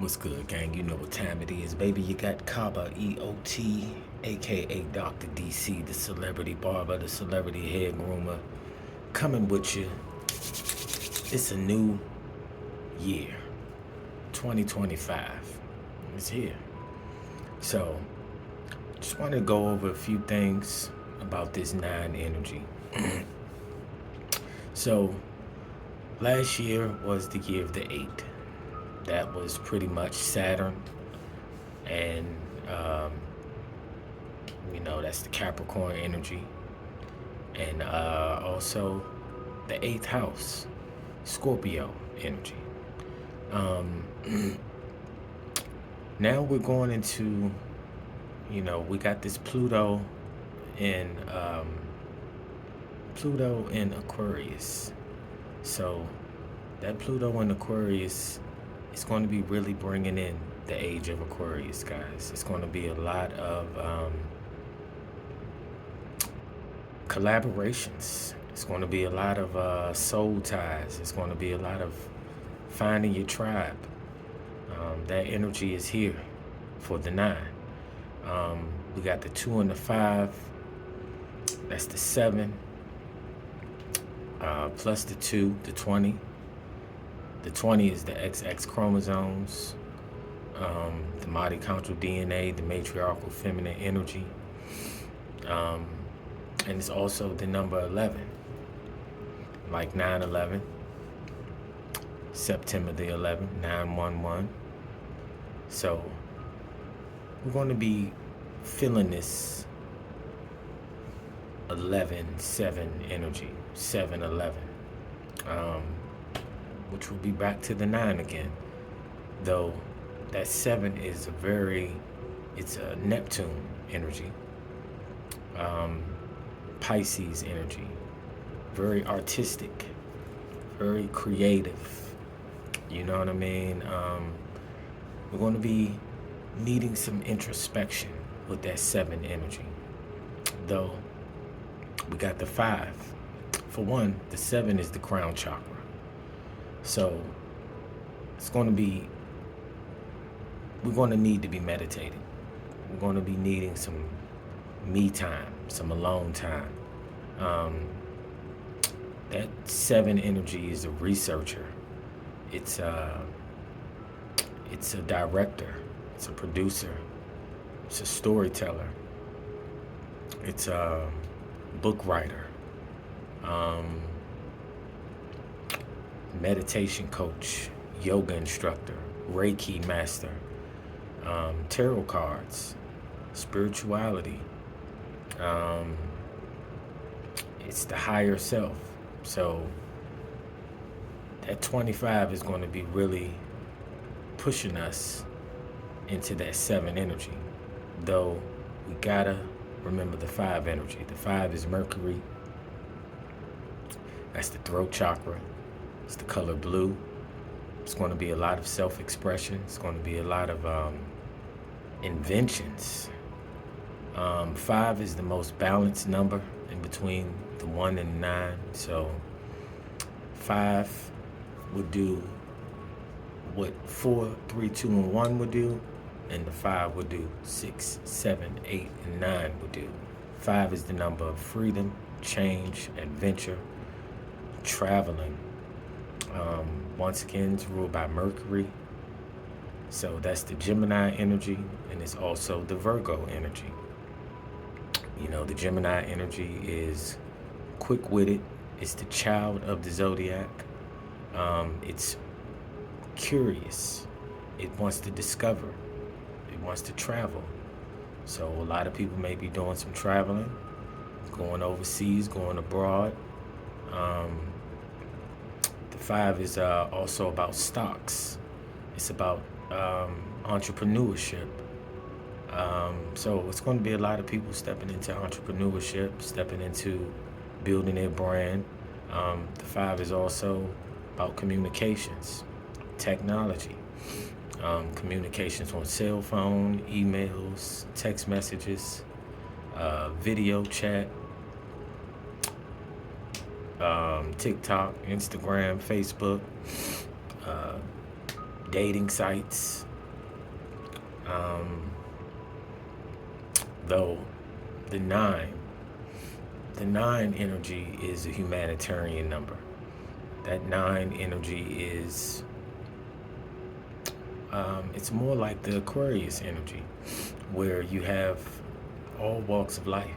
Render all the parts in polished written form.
What's good, gang? You know what time it is, baby. You got Kaba EOT, aka Dr. DC, the celebrity barber, the celebrity hair groomer, coming with you. It's a new year, 2025. It's here. So, just want to go over a few things about this 9 energy. So, last year was the year of the 8. That was pretty much Saturn, and that's the Capricorn energy, and also the 8th house, Scorpio energy. Now we're going into, we got this Pluto in Aquarius. So that Pluto in Aquarius is going to be really bringing in the age of Aquarius, guys. It's going to be a lot of collaborations. It's going to be a lot of soul ties. It's going to be a lot of finding your tribe. That energy is here for the 9. We got the 2 and the 5. That's the 7. Plus the 2, the 20. The 20 is the XX chromosomes, the mitochondrial DNA, the matriarchal feminine energy. And it's also the number 11, like 9/11, September the 11th, 9/11. So we're going to be feeling this 11/7 energy, 7/11. Which will be back to the 9 again. Though that 7 is it's a Neptune energy. Pisces energy. Very artistic, very creative. You know what I mean? We're going to be needing some introspection with that 7 energy. Though we got the 5. For one, the 7 is the crown chakra. So it's going to be, we're going to need to be meditating. We're going to be needing some me time, some alone time. That 7 energy is a researcher. It's a director. It's a producer. It's a storyteller. It's a book writer. Meditation coach, yoga instructor, Reiki master, tarot cards, spirituality. It's the higher self. So that 25 is going to be really pushing us into that 7 energy. Though we gotta remember the 5 energy. The 5 is Mercury. That's the throat chakra. It's the color blue. It's going to be a lot of self-expression. It's going to be a lot of inventions. 5 is the most balanced number in between the 1 and 9. So 5 would do what 4, 3, 2, and 1 would do, and the 5 would do 6, 7, 8, and 9 would do. 5 is the number of freedom, change, adventure, traveling. Once again, it's ruled by Mercury. So that's the Gemini energy, and it's also the Virgo energy. The Gemini energy is quick-witted. It's the child of the zodiac. It's curious. It wants to discover. It wants to travel. So a lot of people may be doing some traveling, going overseas, going abroad. The 5 is also about stocks. It's about entrepreneurship. So it's going to be a lot of people stepping into entrepreneurship, stepping into building their brand. The 5 is also about communications, technology, communications on cell phone, emails, text messages, video chat, TikTok, Instagram, Facebook, dating sites, Though the nine energy is a humanitarian number. That 9 energy is, it's more like the Aquarius energy, where you have all walks of life,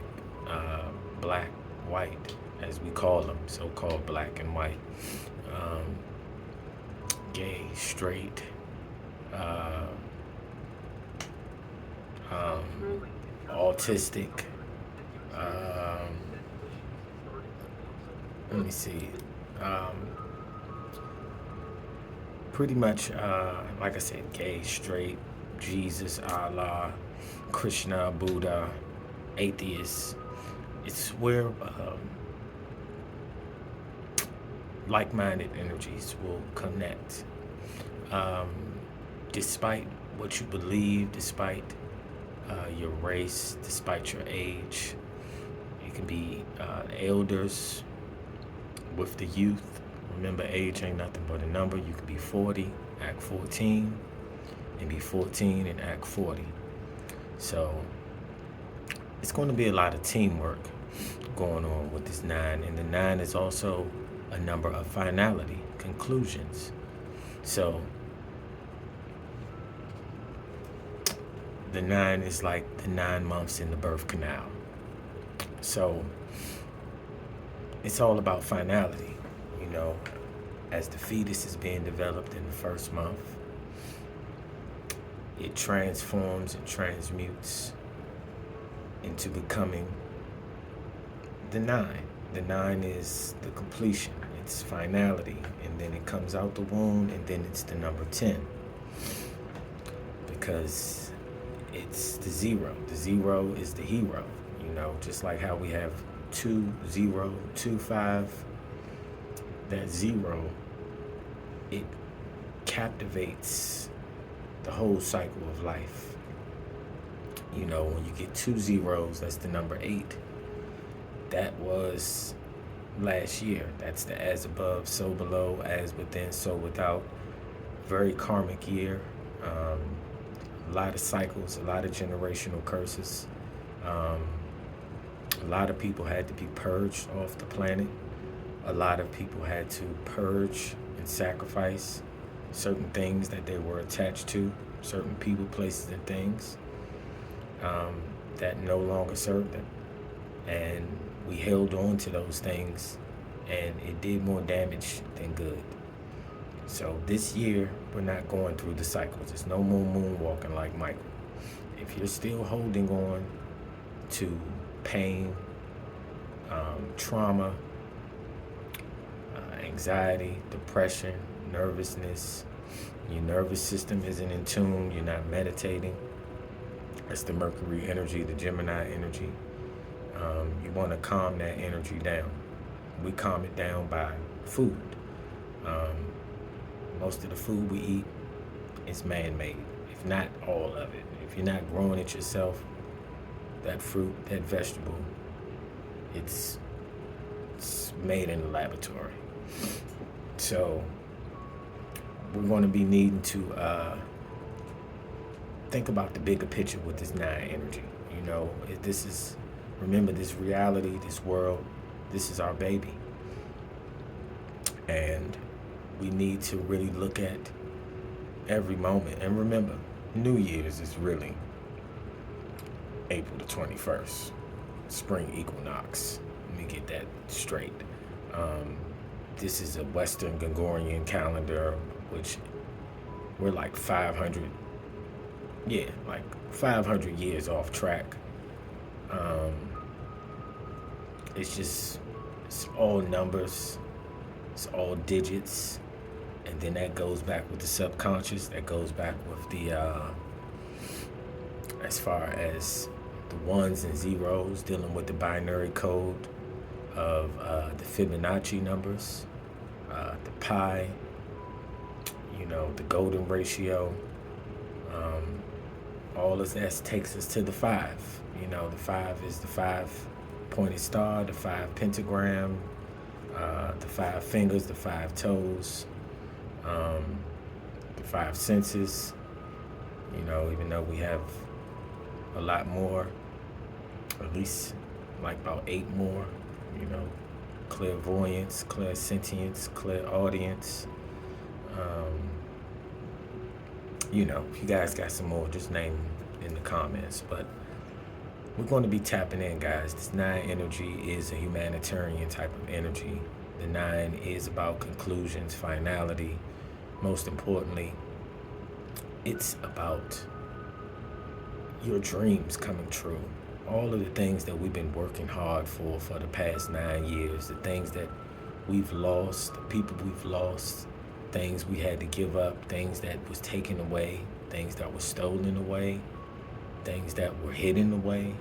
black, white, as we call them, so-called black and white, gay, straight, autistic, let me see, pretty much, like I said, gay, straight, Jesus, Allah, Krishna, Buddha, atheists. It's where like-minded energies will connect. Despite what you believe, despite your race, despite your age, it can be elders with the youth. Remember, age ain't nothing but a number. You could be 40, act 14, and be 14 and act 40. So it's going to be a lot of teamwork going on with this 9. And the 9 is also a number of finality, conclusions. So the 9 is like the 9 months in the birth canal. So it's all about finality. You know, as the fetus is being developed in the first month, it transforms and transmutes into becoming the 9. The 9 is the completion, it's finality, and then it comes out the womb, and then it's the number 10. Because it's the 0. The 0 is the hero, you know, just like how we have 2, 0, 2, 5. That 0, it captivates the whole cycle of life. You know, when you get 2 zeros, that's the number 8. That was last year. That's the as above, so below, as within, so without. Very karmic year. A lot of cycles, a lot of generational curses. A lot of people had to be purged off the planet. A lot of people had to purge and sacrifice certain things that they were attached to, certain people, places, and things that no longer served them. And we held on to those things, and it did more damage than good. So this year, we're not going through the cycles. There's no more moonwalking like Michael. If you're still holding on to pain, trauma, anxiety, depression, nervousness, your nervous system isn't in tune, you're not meditating. That's the Mercury energy, the Gemini energy. You want to calm that energy down. We calm it down by food. Most of the food we eat is man-made, if not all of it. If you're not growing it yourself, that fruit, that vegetable, it's made in the laboratory. So we're going to be needing to think about the bigger picture with this 9 energy. You know, remember this reality, this world, this is our baby. And we need to really look at every moment. And remember, New Year's is really April the 21st, Spring Equinox. Let me get that straight. This is a Western Gregorian calendar, which we're like 500 years off track. It's all numbers, it's all digits, and then that goes back with the subconscious, that goes back with the, as far as the ones and zeros, dealing with the binary code of the Fibonacci numbers, the pi, you know, the golden ratio. All of that takes us to the 5. You know, the 5 is the 5-pointed star, the 5 pentagram, the 5 fingers, the 5 toes, the 5 senses. You know, even though we have a lot more, at least like about 8 more, you know, clairvoyance, clairsentience, clairaudience. You know, if you guys got some more, just name them in the comments. But we're going to be tapping in, guys. This 9 energy is a humanitarian type of energy. The 9 is about conclusions, finality. Most importantly, it's about your dreams coming true. All of the things that we've been working hard for the past 9 years, the things that we've lost, the people we've lost, things we had to give up, things that was taken away, things that were stolen away, things that were hidden away.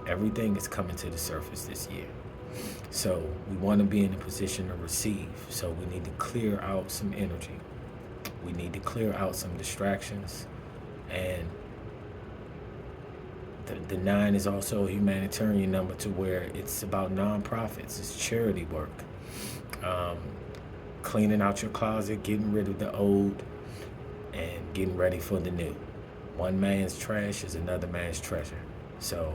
Everything is coming to the surface this year. So we want to be in a position to receive. So we need to clear out some energy. We need to clear out some distractions. And the 9 is also a humanitarian number, to where it's about nonprofits. It's charity work. Cleaning out your closet, getting rid of the old, and getting ready for the new. One man's trash is another man's treasure. So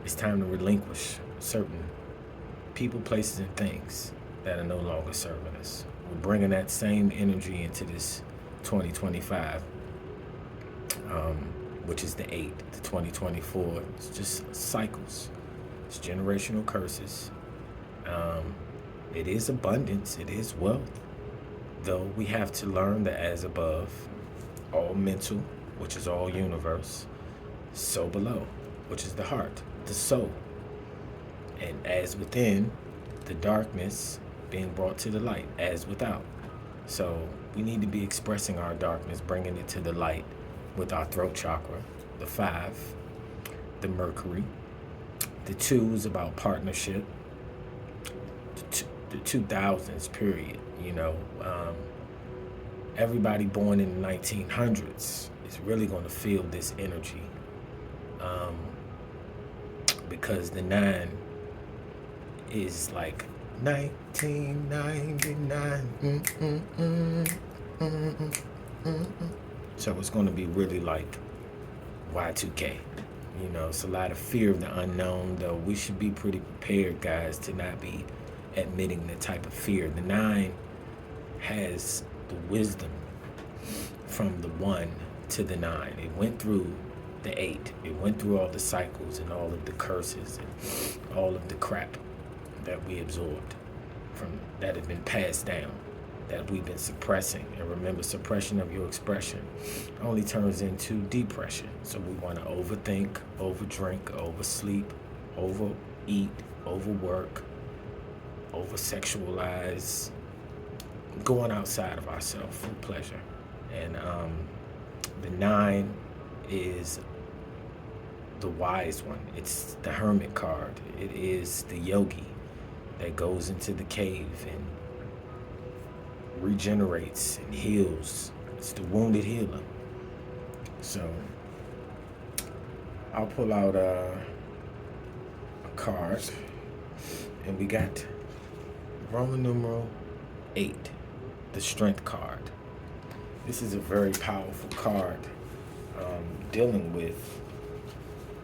it's time to relinquish certain people, places, and things that are no longer serving us. We're bringing that same energy into this 2025, which is the 8, the 2024. It's just cycles. It's generational curses. It is abundance. It is wealth. Though we have to learn that as above, all mental, which is all universe, so below, which is the heart, the soul. And as within, the darkness being brought to the light, as without. So we need to be expressing our darkness, bringing it to the light with our throat chakra, the 5, the Mercury. The 2 is about partnership. The 2000s period, you know. Everybody born in the 1900s is really going to feel this energy, because the 9 is like 1999. So it's going to be really like Y2K. You know, it's a lot of fear of the unknown, though we should be pretty prepared, guys, to not be admitting the type of fear. The 9 has the wisdom from the 1 to the 9. It went through the 8. It went through all the cycles and all of the curses and all of the crap that we absorbed from that have been passed down, that we've been suppressing. And remember, suppression of your expression only turns into depression. So we want to overthink, overdrink, oversleep, overeat, overwork, over-sexualize, going outside of ourselves for pleasure. And the 9 is the wise one. It's the hermit card. It is the yogi that goes into the cave and regenerates and heals. It's the wounded healer. So I'll pull out a card, and we got Roman numeral 8, the strength card. This is a very powerful card, dealing with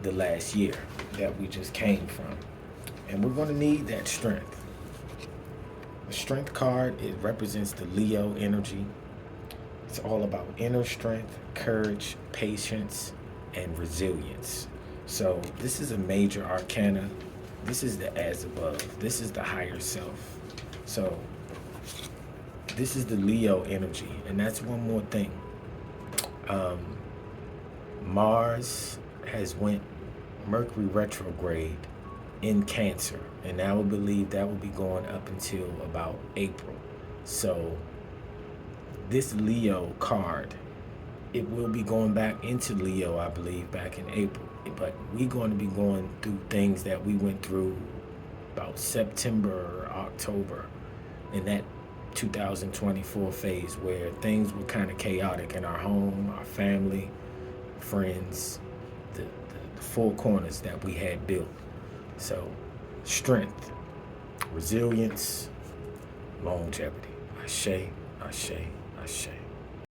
the last year that we just came from. And we're going to need that strength. The strength card, it represents the Leo energy. It's all about inner strength, courage, patience, and resilience. So this is a major arcana. This is the as above. This is the higher self. So this is the Leo energy. And that's one more thing. Mars has went Mercury retrograde in Cancer, and I would believe that will be going up until about April. So this Leo card, it will be going back into Leo, I believe, back in April. But we're going to be going through things that we went through about September, October, in that 2024 phase, where things were kind of chaotic in our home, our family, friends, the four corners that we had built. So strength, resilience, longevity. Ashe, ashe, ashe.